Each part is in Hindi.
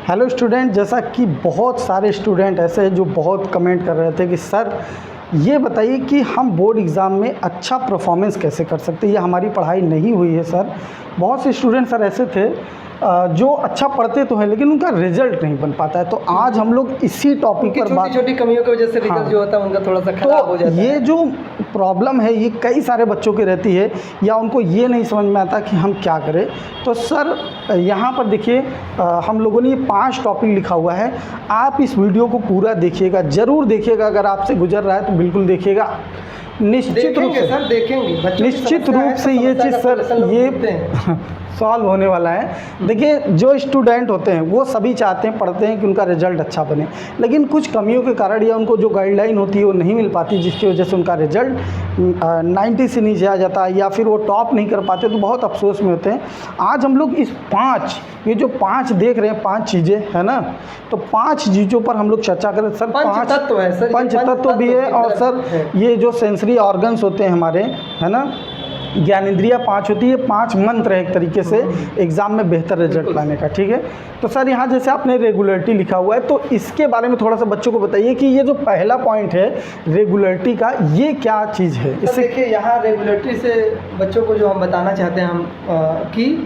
हेलो स्टूडेंट, जैसा कि बहुत सारे स्टूडेंट ऐसे हैं जो बहुत कमेंट कर रहे थे कि सर ये बताइए कि हम बोर्ड एग्ज़ाम में अच्छा परफॉर्मेंस कैसे कर सकते हैं, ये हमारी पढ़ाई नहीं हुई है सर। बहुत से स्टूडेंट सर ऐसे थे जो अच्छा पढ़ते तो हैं लेकिन उनका रिजल्ट नहीं बन पाता है। तो आज हम लोग इसी टॉपिक पर बात, छोटी कमियों की वजह से रिजल्ट जो होता है उनका थोड़ा सा खराब हो जाता है। ये जो प्रॉब्लम है ये कई सारे बच्चों की रहती है या उनको ये नहीं समझ में आता कि हम क्या करें। तो सर यहाँ पर देखिए हम लोगों ने ये 5 टॉपिक लिखा हुआ है। आप इस वीडियो को पूरा देखिएगा, ज़रूर देखिएगा। अगर आपसे गुजर रहा है तो बिल्कुल देखिएगा। निश्चित रूप से सर देखेंगे, निश्चित रूप से ये चीज़ सर ये सॉल्व होने वाला है। देखिए जो स्टूडेंट होते हैं वो सभी चाहते हैं, पढ़ते हैं कि उनका रिजल्ट अच्छा बने, लेकिन कुछ कमियों के कारण या उनको जो गाइडलाइन होती है वो नहीं मिल पाती, जिसकी वजह से उनका रिजल्ट 90 से नीचे आ जाता है या फिर वो टॉप नहीं कर पाते, तो बहुत अफसोस में होते हैं। आज हम लोग इस 5 ये जो 5 देख रहे हैं 5 चीज़ें है ना, तो 5 चीज़ों पर हम लोग चर्चा करें। सर 5 तत्व है सर, पंच तत्व भी है। और सर ये जो सेंसरी ऑर्गन्स होते हैं हमारे, है ना, ज्ञानेंद्रियाँ 5 होती है, 5 मंत्र है एक तरीके से एग्ज़ाम में बेहतर रिजल्ट लाने का। ठीक है, तो सर यहाँ जैसे आपने रेगुलरिटी लिखा हुआ है, तो इसके बारे में थोड़ा सा बच्चों को बताइए कि ये जो पहला पॉइंट है रेगुलरिटी का, ये क्या चीज़ है। इससे देखिए यहाँ रेगुलरिटी से बच्चों को जो हम बताना चाहते हैं हम कि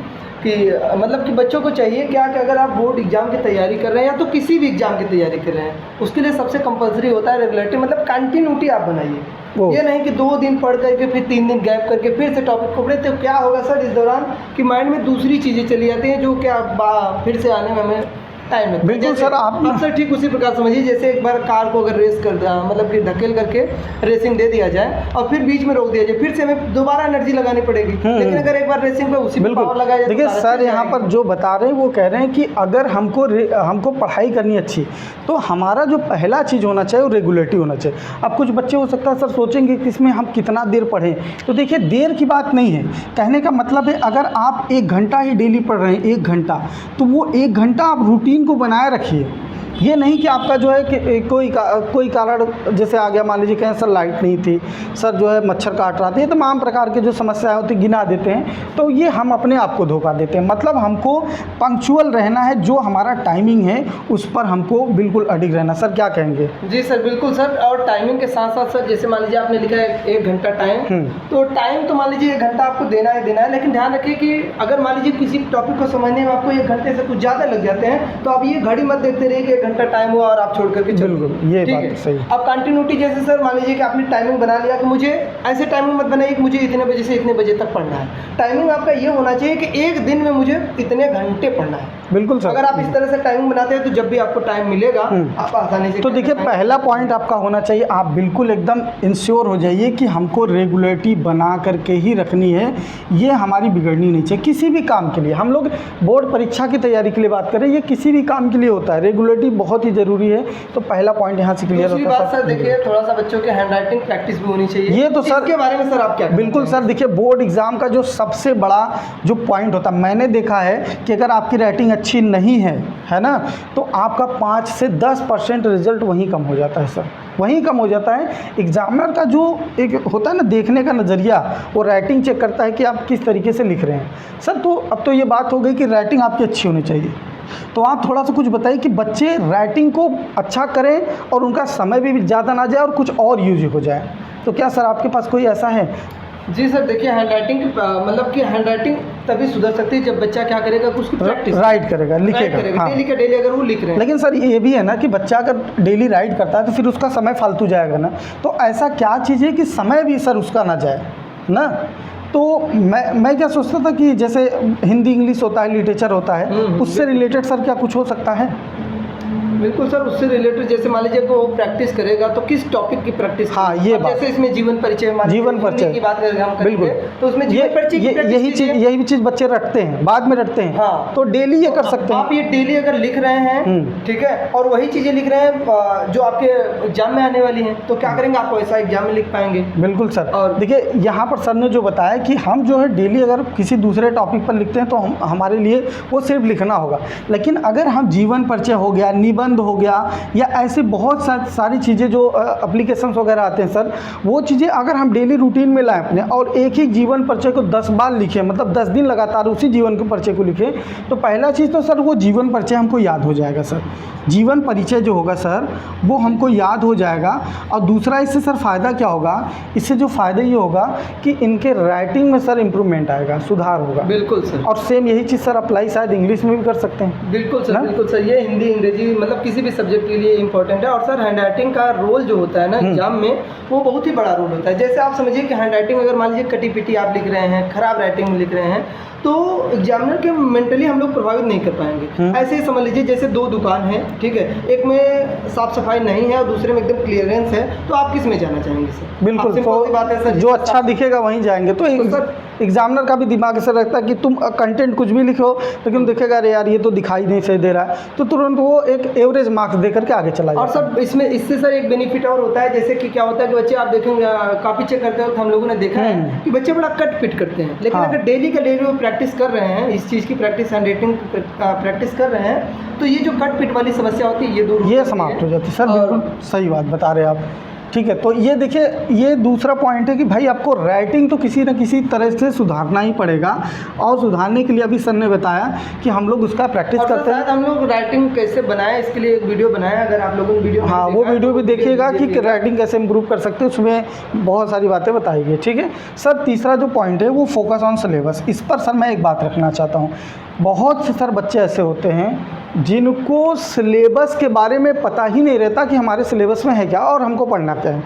मतलब कि बच्चों को चाहिए क्या कि अगर आप बोर्ड एग्जाम की तैयारी कर रहे हैं या तो किसी भी एग्जाम की तैयारी कर रहे हैं, उसके लिए सबसे कंपलसरी होता है रेगुलरिटी, मतलब कंटिन्यूटी आप बनाइए। ये नहीं कि 2 दिन पढ़ करके फिर 3 दिन गैप करके फिर से टॉपिक को पढ़े, तो क्या होगा सर इस दौरान कि माइंड में दूसरी चीज़ें चली जाती हैं जो क्या फिर से आने में हमें टाइम लगता है। बिल्कुल सर, आप सर ठीक उसी प्रकार समझिए जैसे एक बार कार को अगर रेस कर दिया, मतलब कि धकेल करके रेसिंग दे दिया जाए और फिर बीच में रोक दिया जाए, फिर से हमें दोबारा एनर्जी लगानी पड़ेगी। लेकिन अगर एक बार रेसिंग पे उसी में पावर लगाया जाए, देखिए सर यहाँ पर जो बता रहे हैं वो कह रहे हैं कि अगर हमको पढ़ाई करनी अच्छी, तो हमारा जो पहला चीज़ होना चाहिए वो रेगुलरिटी होना चाहिए। अब कुछ बच्चे हो सकता है सर सोचेंगे कि इसमें हम कितना देर पढ़ें, तो देखिए देर की बात नहीं है। कहने का मतलब है अगर आप 1 घंटा ही डेली पढ़ रहे हैं, 1 घंटा, तो वो 1 घंटा आप रूटीन को बनाए रखिए। ये नहीं कि आपका जो है कि कोई कारण जैसे आ गया, मान लीजिए कहें सर लाइट नहीं थी, सर जो है मच्छर काट रहा था, ये तमाम प्रकार के जो समस्याएं होती गिना देते हैं, तो ये हम अपने आप को धोखा देते हैं। मतलब हमको पंक्चुअल रहना है, जो हमारा टाइमिंग है उस पर हमको बिल्कुल अडिग रहना। सर क्या कहेंगे? जी सर बिल्कुल सर, और टाइमिंग के साथ साथ सर जैसे मान लीजिए आपने लिखा है 1 घंटा टाइम, तो टाइम तो मान लीजिए 1 घंटा आपको देना है, लेकिन ध्यान रखिए कि अगर मान लीजिए किसी टॉपिक को समझने में आपको 1 घंटे से कुछ ज़्यादा लग जाते हैं, तो आप ये घड़ी मत देखते रहिए कि 1 घंटा टाइम हुआ और आप छोड़ करके चल। बिल्कुल ये बात सही। अब कंटिन्यूटी जैसे सर मान लीजिए कि आपने टाइमिंग बना लिया कि मुझे ऐसे टाइमिंग मत बनाइए कि मुझे इतने बजे से इतने बजे तक पढ़ना है। टाइमिंग आपका ये होना चाहिए कि एक दिन में मुझे इतने घंटे पढ़ना है। बिल्कुल सर, अगर आप इस तरह से टाइमिंग बनाते हैं तो जब भी आपको टाइम मिलेगा आप आसानी से। तो देखिए पहला पॉइंट आपका होना चाहिए, आप बिल्कुल एकदम इंश्योर हो जाइए कि हमको रेगुलरिटी बना करके ही रखनी है, ये हमारी बिगड़नी नहीं चाहिए किसी भी काम के लिए। हम लोग बोर्ड परीक्षा की तैयारी के लिए बात करें, ये किसी भी काम के लिए होता है, रेगुलरिटी बहुत ही ज़रूरी है। तो पहला पॉइंट यहाँ से क्लियर होता है। सर देखिए थोड़ा सा बच्चों के हैंड राइटिंग प्रैक्टिस भी होनी चाहिए। ये तो सर इसके बारे में सर आप क्या? बिल्कुल सर, देखिए बोर्ड एग्ज़ाम का जो सबसे बड़ा जो पॉइंट होता है, मैंने देखा है कि अगर आपकी राइटिंग अच्छी नहीं है ना, तो आपका 5 से 10% रिजल्ट वहीं कम हो जाता है सर, वहीं कम हो जाता है। एग्जामिनर का जो एक होता है ना देखने का नज़रिया, वो राइटिंग चेक करता है कि आप किस तरीके से लिख रहे हैं सर। तो अब तो ये बात हो गई कि राइटिंग आपकी अच्छी होनी चाहिए, तो आप थोड़ा सा कुछ बताइए कि बच्चे राइटिंग को अच्छा करें और उनका समय भी ज़्यादा ना जाए और कुछ और यूज हो जाए। तो क्या सर आपके पास कोई ऐसा है? जी सर देखिए हैंड राइटिंग मतलब कि हैंड राइटिंग तभी सुधर सकती है जब बच्चा क्या करेगा कि उसकी प्रैक्टिस राइट करेगा, लिखेगा हाँ। डेली का डेली अगर वो लिख रहे हैं। लेकिन सर ये भी है ना कि बच्चा अगर डेली राइट करता है तो फिर उसका समय फालतू जाएगा ना, तो ऐसा क्या चीज़ है कि समय भी सर उसका ना जाए ना। तो मैं क्या सोचता था कि जैसे हिंदी इंग्लिश होता है, लिटरेचर होता है, उससे रिलेटेड सर क्या कुछ हो सकता है? बिल्कुल सर, उससे रिलेटेड जैसे मान लीजिए वो प्रैक्टिस करेगा तो किस टॉपिक की प्रैक्टिस? हाँ ये बात, जैसे इसमें जीवन परिचय की बात करें हम, बिल्कुल, तो उसमें जीवन परिचय यही चीज़ बच्चे रटते हैं, बाद में रटते हैं। हाँ, तो डेली ये कर सकते हैं आप। ये डेली अगर लिख रहे हैं ठीक है, और वही चीज़ें लिख रहे हैं जो आपके एग्जाम में आने वाली हैं, तो क्या करेंगे आप वैसा एग्जाम में लिख पाएंगे। बिल्कुल सर, और देखिए यहाँ पर सर ने जो बताया कि हम जो है डेली अगर किसी दूसरे टॉपिक पर लिखते हैं तो हमारे लिए वो सिर्फ लिखना होगा, लेकिन अगर हम जीवन परिचय हो गया, निबंध निबंध हो गया या ऐसे बहुत सारी चीज़ें जो एप्लीकेशंस वगैरह आते हैं सर, वो चीज़ें अगर हम डेली रूटीन में लाएं अपने और एक ही जीवन परिचय को 10 बार लिखें, मतलब 10 दिन लगातार उसी जीवन के परिचय को लिखें, तो पहला चीज़ तो सर वो जीवन परिचय हमको याद हो जाएगा सर। जीवन परिचय जो होगा सर वो हमको याद हो जाएगा। और दूसरा इससे सर फ़ायदा क्या होगा, इससे जो फ़ायदा ये होगा कि इनके राइटिंग में सर इम्प्रूवमेंट आएगा, सुधार होगा। बिल्कुल सर। और सेम यही चीज़ सर अप्लाई शायद इंग्लिश में भी कर सकते हैं। बिल्कुल सर, ना? बिल्कुल सर, ये हिंदी अंग्रेजी मतलब किसी भी सब्जेक्ट के लिए इंपॉर्टेंट है। और सर हैंड राइटिंग का रोल जो होता है ना एग्जाम में, वो बहुत ही बड़ा रोल होता है। जैसे आप समझिए कि हैंड राइटिंग अगर मान लीजिए कटी पिटी आप लिख रहे हैं, खराब राइटिंग में लिख रहे हैं, तो एग्जामिनर के मेंटली हम लोग प्रभावित नहीं कर पाएंगे। ऐसे ही समझ लीजिए जैसे दो दुकान है, ठीक है, एक में साफ सफाई नहीं है और दूसरे में एकदम क्लियरेंस है, तो आप किस में जाना चाहेंगे सर? बिल्कुल, सिंपल सी बात है सर, जो अच्छा दिखेगा वहीं जाएंगे। तो एग्जामिनर का भी दिमाग ऐसा रहता है कि तुम कंटेंट कुछ भी लिखो लेकिन देखेगा अरे यार ये तो दिखाई नहीं सही दे रहा है, तो तुरंत वो एक एवरेज मार्क्स दे करके आगे चला जाता है। और सर इससे सर एक बेनिफिट और होता है, जैसे कि क्या होता है कि बच्चे आप देखेंगे कॉपी चेक करते वक्त हम लोगों ने देखा है कि बच्चे बड़ा कट पिट करते हैं, लेकिन अगर डेली का डेली वो प्रैक्टिस कर रहे हैं, इस चीज़ की प्रैक्टिस, हैंड राइटिंग प्रैक्टिस कर रहे हैं, तो ये जो कट पिट वाली समस्या होती है ये दूर, ये समाप्त हो जाती है सर। बिल्कुल सही बात बता रहे हैं आप। ठीक है, तो ये देखिए, ये दूसरा पॉइंट है कि भाई आपको राइटिंग तो किसी न किसी तरह से सुधारना ही पड़ेगा। और सुधारने के लिए अभी सर ने बताया कि हम लोग उसका प्रैक्टिस करते हैं। हम लोग राइटिंग कैसे बनाए इसके लिए एक वीडियो बनाया, अगर आप लोगों ने वीडियो, हाँ, वो वीडियो भी देखिएगा कि राइटिंग कैसे इम्प्रूव कर सकते हैं, उसमें बहुत सारी बातें बताई गई। ठीक है सर, तीसरा जो पॉइंट है वो फोकस ऑन सिलेबस। इस पर सर मैं एक बात रखना चाहता हूँ। बहुत से सर बच्चे ऐसे होते हैं जिनको सिलेबस के बारे में पता ही नहीं रहता कि हमारे सिलेबस में है क्या और हमको पढ़ना क्या है।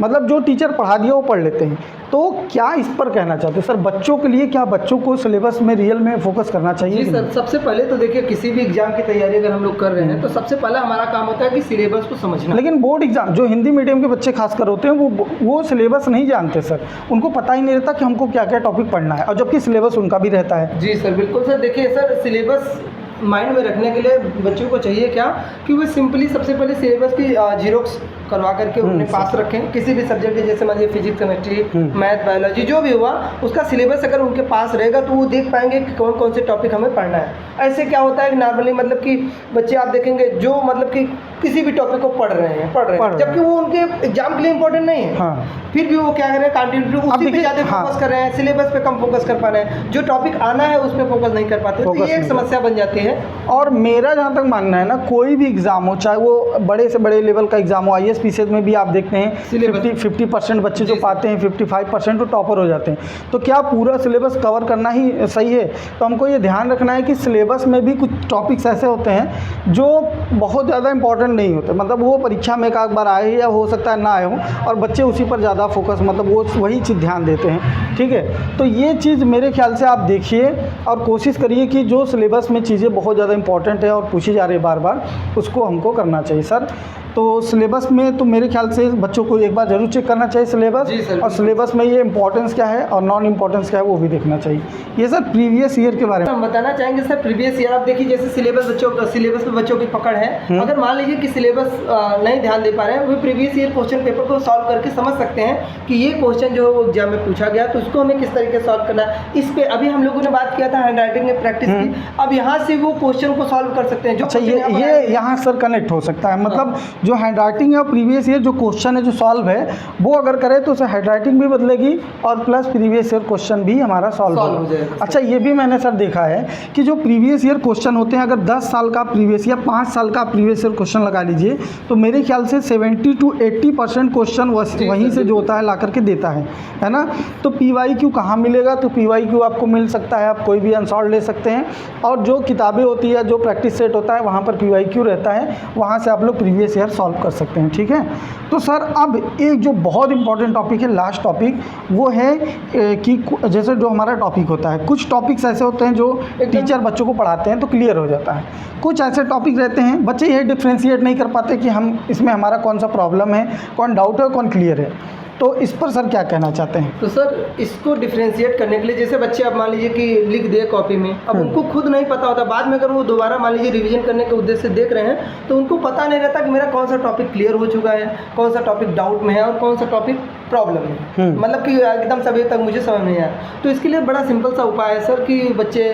मतलब जो टीचर पढ़ा दिया वो पढ़ लेते हैं। तो क्या इस पर कहना चाहते हैं सर, बच्चों के लिए क्या बच्चों को सिलेबस में रियल में फोकस करना चाहिए? जी सर, सबसे पहले तो देखिए किसी भी एग्जाम की तैयारी अगर हम लोग कर रहे हैं तो सबसे पहला हमारा काम होता है कि सिलेबस को समझना। लेकिन बोर्ड एग्जाम जो हिंदी मीडियम के बच्चे खासकर होते हैं वो सिलेबस नहीं जानते सर, उनको पता ही नहीं रहता कि हमको क्या क्या टॉपिक पढ़ना है, और जबकि सिलेबस उनका भी रहता है। जी सर, बिल्कुल सर। देखिए सर, सिलेबस माइंड में रखने के लिए बच्चों को चाहिए क्या कि वो सिंपली सबसे पहले सिलेबस की जीरोक्स करवा करके अपने पास रखें। किसी भी सब्जेक्ट के, जैसे मान लीजिए फिजिक्स, केमिस्ट्री, मैथ, बायोलॉजी जो भी हुआ, उसका सिलेबस अगर उनके पास रहेगा तो वो देख पाएंगे कि कौन कौन से टॉपिक हमें पढ़ना है। ऐसे क्या होता है कि नॉर्मली मतलब कि बच्चे आप देखेंगे जो मतलब कि किसी भी टॉपिक को पढ़ रहे हैं जबकि वो उनके एग्जाम के लिए इंपॉर्टेंट नहीं है। हाँ। फिर भी वो क्या कर रहे हैं, कंटिन्यू उसी पे ज़्यादा फोकस कर रहे हैं, सिलेबस पे कम फोकस कर पा रहे हैं, जो टॉपिक आना है उस पर फोकस नहीं कर पाते, तो ये एक समस्या बन जाती है। और मेरा जहाँ तक मानना है ना, कोई भी एग्ज़ाम हो, चाहे वो बड़े से बड़े लेवल का एग्ज़ाम हो, IAS PCS में भी आप देखते हैं 50% बच्चे जो पाते हैं, 55% तो टॉपर हो जाते हैं। तो क्या पूरा सिलेबस कवर करना ही सही है? तो हमको ये ध्यान रखना है कि सिलेबस में भी कुछ टॉपिक्स ऐसे होते हैं जो बहुत ज़्यादा इंपॉर्टेंट नहीं होते, मतलब वो परीक्षा में एक आध बार आए या हो सकता है ना आए हो, और बच्चे उसी पर ज़्यादा फोकस, मतलब वो वही चीज़ ध्यान देते हैं। ठीक है, तो ये चीज़ मेरे ख्याल से आप देखिए और कोशिश करिए कि जो सिलेबस में चीज़ें बहुत ज़्यादा इंपॉर्टेंट है और पूछी जा रही है बार बार, उसको हमको करना चाहिए सर। तो सिलेबस में तो मेरे ख्याल से बच्चों को एक बार ज़रूर चेक करना चाहिए सिलेबस, और सिलेबस में ये इंपॉर्टेंस क्या है और नॉन इम्पॉर्टेंस क्या है वो भी देखना चाहिए। ये सर प्रीवियस ईयर के बारे में हम बताना चाहेंगे सर। प्रीवियस ईयर आप देखिए, जैसे सिलेबस पे बच्चों की पकड़ है, अगर मान लीजिए कि सिलेबस नहीं ध्यान दे पा रहे हैं, वो प्रीवियस ईयर क्वेश्चन पेपर को सॉल्व करके समझ सकते हैं कि ये क्वेश्चन जो है वो एग्जाम में पूछा गया, तो उसको हमें किस तरीके से सॉल्व करना है। इस पे अभी हम लोगों ने बात किया था हैंड राइटिंग में प्रैक्टिस की, अब यहाँ से वो क्वेश्चन को सॉल्व कर सकते हैं। जो अच्छा, ये यहाँ सर कनेक्ट हो सकता है, मतलब जो हैंड राइटिंग है प्रीवियस ईयर जो क्वेश्चन है जो सॉल्व है वो अगर करें तो उसे हैंड राइटिंग भी बदलेगी और प्लस प्रीवियस ईयर क्वेश्चन भी हमारा सॉल्व हो जाएगा। अच्छा, ये भी मैंने सर देखा है कि जो प्रीवियस ईयर क्वेश्चन होते हैं, अगर 10 साल का प्रीवियस या 5 साल का प्रीवियस ईयर क्वेश्चन लगा लीजिए, तो मेरे ख्याल से 70 to 80% क्वेश्चन वहीं से जो होता है ला करके देता है ना। तो PYQ कहाँ मिलेगा? तो PYQ आपको मिल सकता है, आप कोई भी अनसॉल्व ले सकते हैं, और जो किताबें होती है, जो प्रैक्टिस सेट होता है, वहाँ पर PYQ रहता है, वहाँ से आप लोग प्रीवियस ईयर सॉल्व कर सकते हैं। ठीक है, तो सर अब एक जो बहुत इंपॉर्टेंट टॉपिक है, लास्ट टॉपिक, वो है कि जैसे जो हमारा टॉपिक होता है, कुछ टॉपिक्स ऐसे होते हैं जो टीचर बच्चों को पढ़ाते हैं तो क्लियर हो जाता है, कुछ ऐसे टॉपिक रहते हैं बच्चे ये डिफ्रेंशिएट नहीं कर पाते कि हम इसमें हमारा कौन सा प्रॉब्लम है, कौन डाउट है, कौन क्लियर है। तो इस पर सर क्या कहना चाहते हैं? तो सर इसको डिफ्रेंशिएट करने के लिए, जैसे बच्चे अब मान लीजिए कि लिख दिए कॉपी में, अब उनको खुद नहीं पता होता, बाद में अगर वो दोबारा मान लीजिए रिवीजन करने के उद्देश्य से देख रहे हैं तो उनको पता नहीं रहता कि मेरा कौन सा टॉपिक क्लियर हो चुका है, कौन सा टॉपिक डाउट में है और कौन सा टॉपिक प्रॉब्लम में, मतलब कि एकदम सभी तक मुझे समझ नहीं आया। तो इसके लिए बड़ा सिंपल सा उपाय है सर कि बच्चे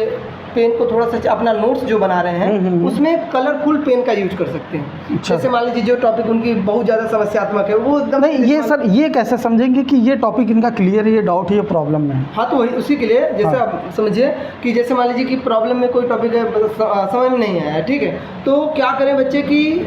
पेन को थोड़ा सा अपना नोट्स जो बना रहे हैं उसमें कलरफुल पेन का यूज कर सकते हैं। अच्छा। जैसे मान लीजिए जो टॉपिक उनकी बहुत ज़्यादा समस्यात्मक है वो एकदम नहीं, ये सर ये कैसे समझेंगे कि ये टॉपिक इनका क्लियर है, ये डाउट है, ये प्रॉब्लम में है? हाँ, तो वही उसी के लिए जैसे हाँ। आप समझिए कि जैसे मान लीजिए कि प्रॉब्लम में कोई टॉपिक है समझ में नहीं आया, ठीक है, तो क्या करें बच्चे की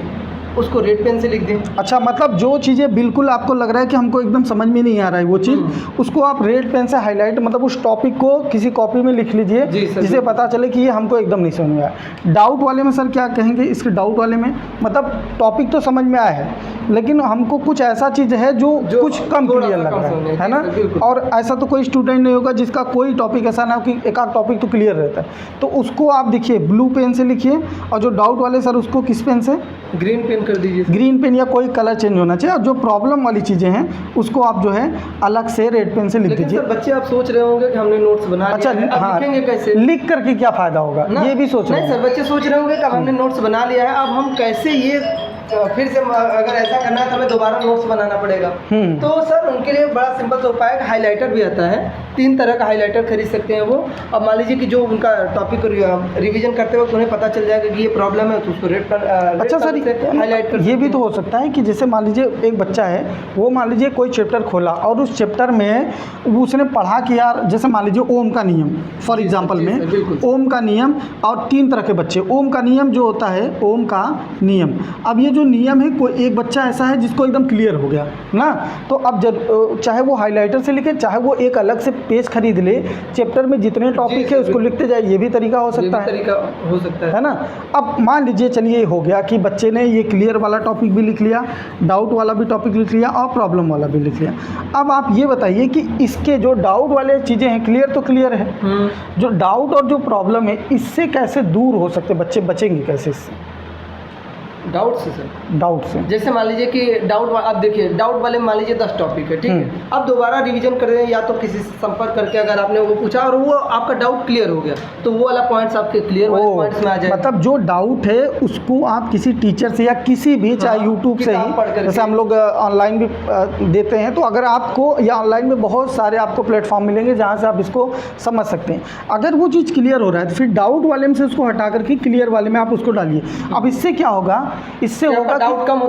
उसको रेड पेन से लिख दें। अच्छा, मतलब जो चीज़ें बिल्कुल आपको लग रहा है कि हमको एकदम समझ में नहीं आ रहा है वो चीज़, उसको आप रेड पेन से हाईलाइट, मतलब उस टॉपिक को किसी कॉपी में लिख लीजिए जी सर, जिससे पता चले कि ये हमको एकदम नहीं समझ में आया। डाउट वाले में सर क्या कहेंगे इसके डाउट वाले में? मतलब टॉपिक तो समझ में आया है लेकिन हमको कुछ ऐसा चीज़ है जो कुछ कम थोड़ा क्लियर सा लग कम रहा समझ में, है ना? बिल्कुल। और ऐसा तो कोई स्टूडेंट नहीं होगा जिसका कोई टॉपिक ऐसा ना हो कि एक आध टॉपिक तो क्लियर रहता है, तो उसको आप देखिए ब्लू पेन से लिखिए, और जो डाउट वाले सर उसको किस पेन से? ग्रीन पेन कर दीजिए। ग्रीन पेन या कोई कलर चेंज होना चाहिए, और जो प्रॉब्लम वाली चीज़ें हैं उसको आप जो है अलग से रेड पेन से लिख लेकिन दीजिए। सर बच्चे आप सोच रहे होंगे कि हमने नोट्स बना अच्छा, लिया है, अब हाँ, लिखेंगे कैसे? लिख करके क्या फ़ायदा होगा ना? ये भी सोच रहे नहीं हैं। सर, बच्चे सोच रहे होंगे कि अब हमने नोट्स बना लिया है, अब हम कैसे ये फिर से अगर ऐसा करना है तो हमें दोबारा नोट्स बनाना पड़ेगा। तो सर उनके लिए बड़ा सिंपल सा उपाय है, हाइलाइटर भी आता है, 3 तरह का हाइलाइटर खरीद सकते हैं वो। अब मान लीजिए कि जो उनका टॉपिक रिवीजन करते वक्त उन्हें पता चल जाएगा कि ये प्रॉब्लम है तो उसको रेड पर अच्छा सर, हाईलाइट कर ये भी तो हो सकता है कि जैसे मान लीजिए एक बच्चा है, वो मान लीजिए कोई चैप्टर खोला और उस चैप्टर में उसने पढ़ा कि यार जैसे मान लीजिए ओम का नियम फॉर एग्जांपल जी सर, में, बिल्कुल। ओम का नियम, और 3 तरह के बच्चे, ओम का नियम जो होता है, ओम का नियम, अब ये जो नियम है कोई एक बच्चा ऐसा है जिसको एकदम क्लियर हो गया ना, तो अब जब चाहे वो हाइलाइटर से लिखे, चाहे वो एक अलग से पेज खरीद ले, चैप्टर में जितने टॉपिक है उसको लिखते जाए, ये भी तरीका हो सकता है, तरीका हो सकता है ना? अब मान लीजिए चलिए हो गया कि बच्चे ने ये क्लियर वाला टॉपिक भी लिख लिया, डाउट वाला भी टॉपिक लिख लिया और प्रॉब्लम वाला भी लिख लिया। अब आप ये बताइए कि इसके जो डाउट वाले चीज़ें हैं, क्लियर तो क्लियर है, जो डाउट और जो प्रॉब्लम है इससे कैसे दूर हो सकते, बच्चे बचेंगे कैसे इससे? डाउट से सर, डाउट से जैसे मान लीजिए कि अब देखिए डाउट वाले मान लीजिए 10 टॉपिक है, ठीक है, अब दोबारा रिवीजन कर दें या तो किसी से संपर्क करके अगर आपने वो पूछा और वो आपका डाउट क्लियर हो गया तो वो वाला पॉइंट्स आपके क्लियर वाले पॉइंट्स में आ जाए। मतलब जो डाउट है उसको आप किसी टीचर से या किसी भी, चाहे यूट्यूब से ही, जैसे हम लोग ऑनलाइन भी देते हैं, तो अगर आपको या ऑनलाइन में बहुत सारे आपको प्लेटफॉर्म मिलेंगे जहाँ से आप इसको समझ सकते हैं। अगर वो चीज़ क्लियर हो रहा है तो फिर डाउट वाले में से उसको हटा करके क्लियर वाले में आप उसको डालिए। अब इससे क्या होगा, इससे होगा डाउट कम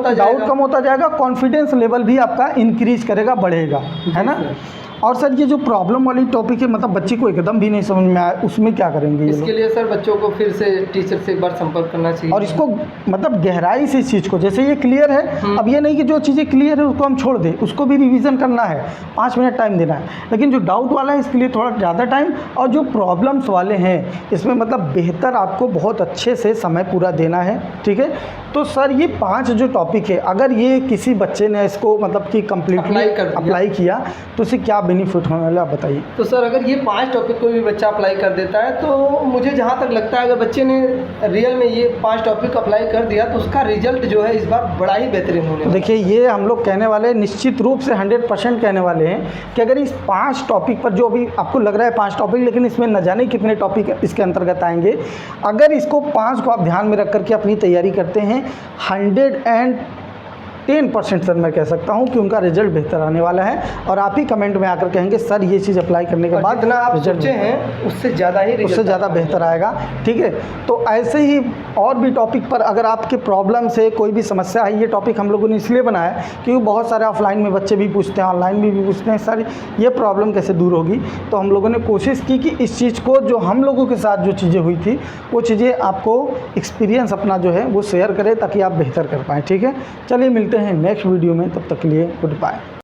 होता जाएगा, कॉन्फिडेंस लेवल भी आपका इंक्रीज करेगा, बढ़ेगा, है ना? और सर ये जो प्रॉब्लम वाली टॉपिक है, मतलब बच्चे को एकदम भी नहीं समझ में आया, उसमें क्या करेंगे? इसके लिए सर बच्चों को फिर से टीचर से एक बार संपर्क करना चाहिए और इसको मतलब गहराई से इस चीज़ को, जैसे ये क्लियर है, अब ये नहीं कि जो चीज़ें क्लियर है उसको हम छोड़ दें, उसको भी रिवीजन करना है, 5 मिनट टाइम देना है, लेकिन जो डाउट वाला है इसके लिए थोड़ा ज़्यादा टाइम, और जो प्रॉब्लम्स वाले हैं इसमें मतलब बेहतर आपको बहुत अच्छे से समय पूरा देना है, ठीक है? तो सर ये 5 जो टॉपिक है, अगर ये किसी बच्चे ने इसको मतलब कि कम्प्लीटली अप्लाई किया तो उसे क्या बेनिफिट होने वाला, आप बताइए। तो सर अगर ये 5 टॉपिक कोई भी बच्चा अप्लाई कर देता है तो मुझे जहाँ तक लगता है अगर बच्चे ने रियल में ये 5 टॉपिक अप्लाई कर दिया तो उसका रिजल्ट जो है इस बार बड़ा ही बेहतरीन होने वाला है। देखिए ये हम लोग कहने वाले निश्चित रूप से 100% कहने वाले हैं कि अगर इस 5 टॉपिक पर, जो अभी आपको लग रहा है 5 टॉपिक, लेकिन इसमें न जाने कितने टॉपिक इसके अंतर्गत आएंगे, अगर इसको 5 को आप ध्यान में रख करके अपनी तैयारी करते हैं, 110% सर मैं कह सकता हूं कि उनका रिजल्ट बेहतर आने वाला है। और आप ही कमेंट में आकर कहेंगे सर ये चीज़ अप्लाई करने के बाद जितना आप सोचे हैं उससे ज़्यादा बेहतर आएगा, ठीक है? तो ऐसे ही और भी टॉपिक पर अगर आपके प्रॉब्लम से कोई भी समस्या है, ये टॉपिक हम लोगों ने इसलिए बनाया क्योंकि बहुत सारे ऑफलाइन में बच्चे भी पूछते हैं, ऑनलाइन भी पूछते हैं सर ये प्रॉब्लम कैसे दूर होगी, तो हम लोगों ने कोशिश की कि इस चीज़ को, जो हम लोगों के साथ जो चीज़ें हुई थी वो चीज़ें आपको एक्सपीरियंस अपना जो है वो शेयर करें ताकि आप बेहतर कर पाएँ, ठीक है? चलिए मिलते हैं नेक्स्ट वीडियो में, तब तक के लिए गुड बाय।